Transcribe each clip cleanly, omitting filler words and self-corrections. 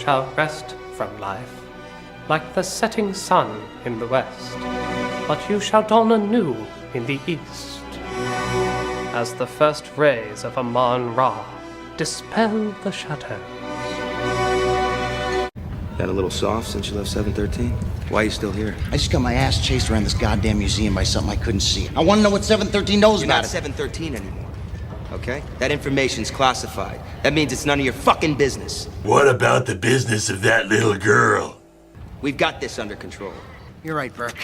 shall rest from life, like the setting sun in the west, but you shall dawn anew in the east, as the first rays of Amon-Ra dispel the shadows. Got a little soft since you left 713? Why are you still here? I just got my ass chased around this goddamn museum by something I couldn't see. I want to know what 713 knows You're about not it. 713 anymore, okay? That information's classified. That means it's none of your fucking business. What about the business of that little girl? We've got this under control. You're right, Burke.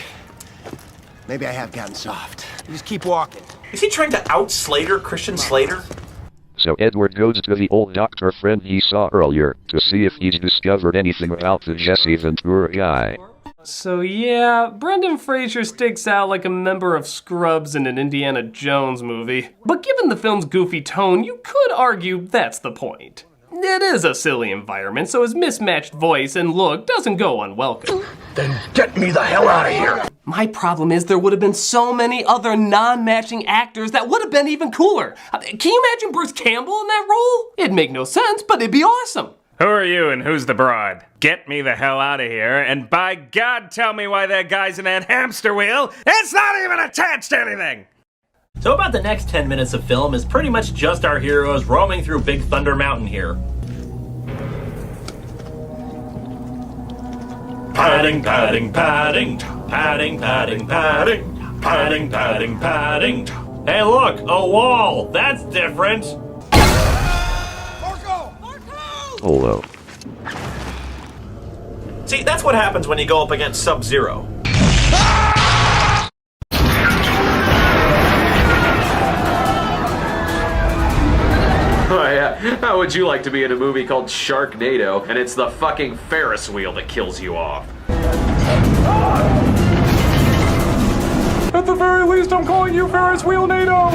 Maybe I have gotten soft. You just keep walking. Is he trying to out Slater, Christian Slater? So Edward goes to the old doctor friend he saw earlier to see if he's discovered anything about the Jesse Ventura guy. So yeah, Brendan Fraser sticks out like a member of Scrubs in an Indiana Jones movie. But given the film's goofy tone, you could argue that's the point. It is a silly environment, so his mismatched voice and look doesn't go unwelcome. Then get me the hell out of here! My problem is there would have been so many other non-matching actors that would have been even cooler. Can you imagine Bruce Campbell in that role? It'd make no sense, but it'd be awesome. Who are you and who's the broad? Get me the hell out of here, and by God, tell me why that guy's in that hamster wheel. It's not even attached to anything! So about the next 10 minutes of film is pretty much just our heroes roaming through Big Thunder Mountain here. Padding, padding, padding, padding, padding, padding, padding, padding, padding. Hey look, a wall! That's different! Hello. See, that's what happens when you go up against Sub-Zero. Oh yeah, how would you like to be in a movie called Sharknado, and it's the fucking Ferris wheel that kills you off? At the very least, I'm calling you Ferris Wheel NATO!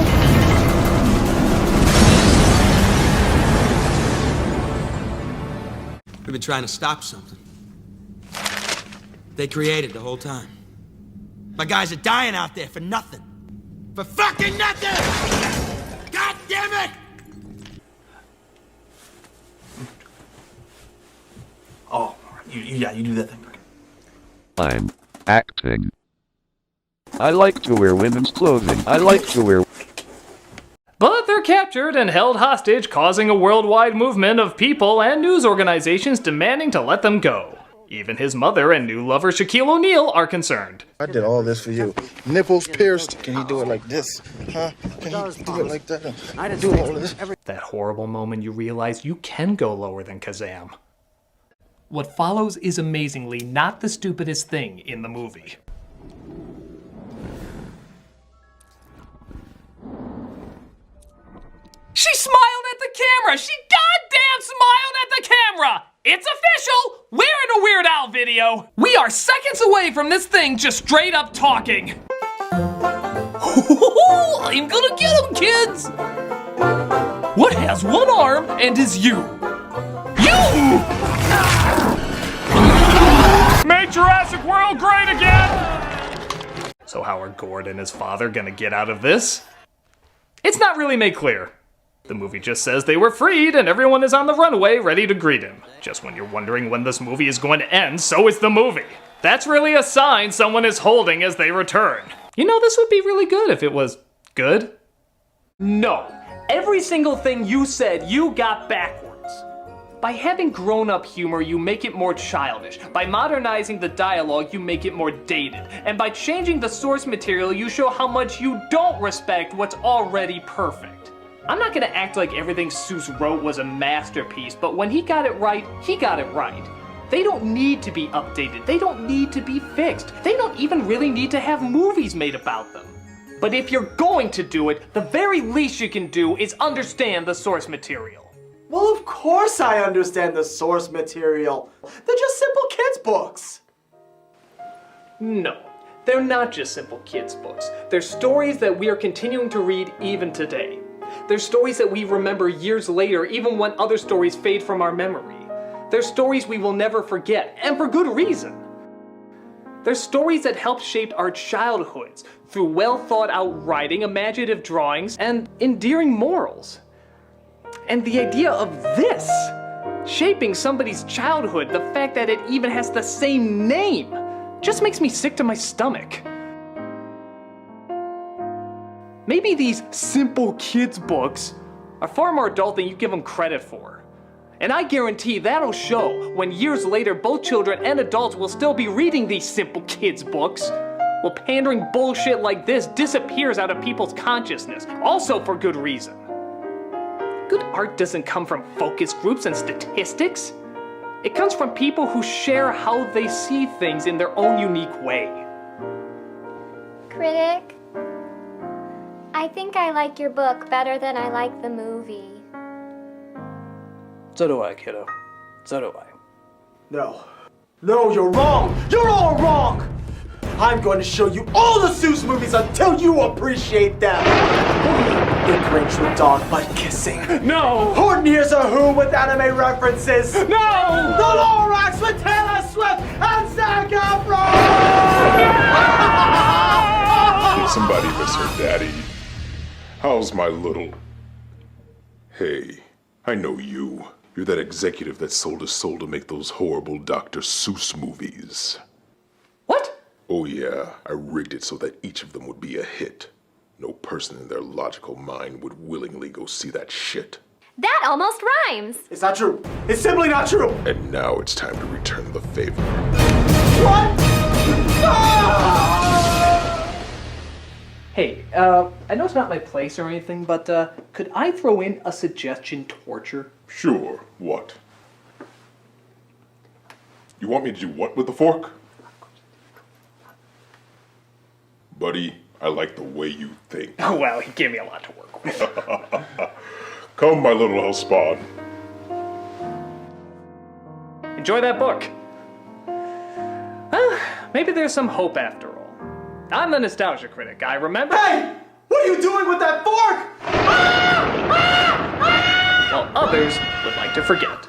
We've been trying to stop something. They created the whole time. My guys are dying out there for nothing. For fucking nothing! God damn it! Oh, you do that thing. I'm acting. I like to wear women's clothing. I like to wear... But they're captured and held hostage, causing a worldwide movement of people and news organizations demanding to let them go. Even his mother and new lover Shaquille O'Neal are concerned. I did all this for you. Nipples pierced. Can you do it like this? Huh? Can you do it like that? I didn't do all this. That horrible moment you realize you can go lower than Kazam. What follows is amazingly not the stupidest thing in the movie. She smiled at the camera! She goddamn smiled at the camera! It's official! We're in a Weird Al video! We are seconds away from this thing just straight up talking. I'm gonna get him, kids! What has one arm and is you? You! Make Jurassic World great again! So how are Gord and his father gonna get out of this? It's not really made clear. The movie just says they were freed and everyone is on the runway ready to greet him. Just when you're wondering when this movie is going to end, so is the movie. That's really a sign someone is holding as they return. You know, this would be really good if it was good. No. Every single thing you said, you got backwards. By having grown-up humor, you make it more childish. By modernizing the dialogue, you make it more dated. And by changing the source material, you show how much you don't respect what's already perfect. I'm not gonna act like everything Seuss wrote was a masterpiece, but when he got it right, he got it right. They don't need to be updated. They don't need to be fixed. They don't even really need to have movies made about them. But if you're going to do it, the very least you can do is understand the source material. Well, of course I understand the source material. They're just simple kids' books. No, they're not just simple kids' books. They're stories that we are continuing to read even today. They're stories that we remember years later, even when other stories fade from our memory. They're stories we will never forget, and for good reason. They're stories that helped shape our childhoods through well-thought-out writing, imaginative drawings, and endearing morals. And the idea of this, Shaping somebody's childhood, the fact that it even has the same name, just makes me sick to my stomach. Maybe these simple kids' books are far more adult than you give them credit for. And I guarantee that'll show when years later both children and adults will still be reading these simple kids' books. Well, pandering bullshit like this disappears out of people's consciousness, also for good reason. Good art doesn't come from focus groups and statistics. It comes from people who share how they see things in their own unique way. Critic, I think I like your book better than I like the movie. So do I, kiddo. So do I. No. No, you're wrong! You're all wrong! I'm going to show you all the Seuss movies until you appreciate them! The Grinch with dog butt kissing. No! Horton Hears a Who with anime references. No! The Lorax with Taylor Swift and Zac Efron! Somebody miss her daddy. How's my little... Hey, I know you. You're that executive that sold his soul to make those horrible Dr. Seuss movies. What? Oh yeah, I rigged it so that each of them would be a hit. No person in their logical mind would willingly go see that shit. That almost rhymes. It's not true. It's simply not true. And now it's time to return the favor. What? Ah! Hey, I know it's not my place or anything, but could I throw in a suggestion torture? Sure, what? You want me to do what with the fork? Buddy, I like the way you think. Oh, well, he gave me a lot to work with. Come, my little house spawn. Enjoy that book. Well, maybe there's some hope after all. I'm the nostalgia critic, I remember. Hey! What are you doing with that fork? While others would like to forget.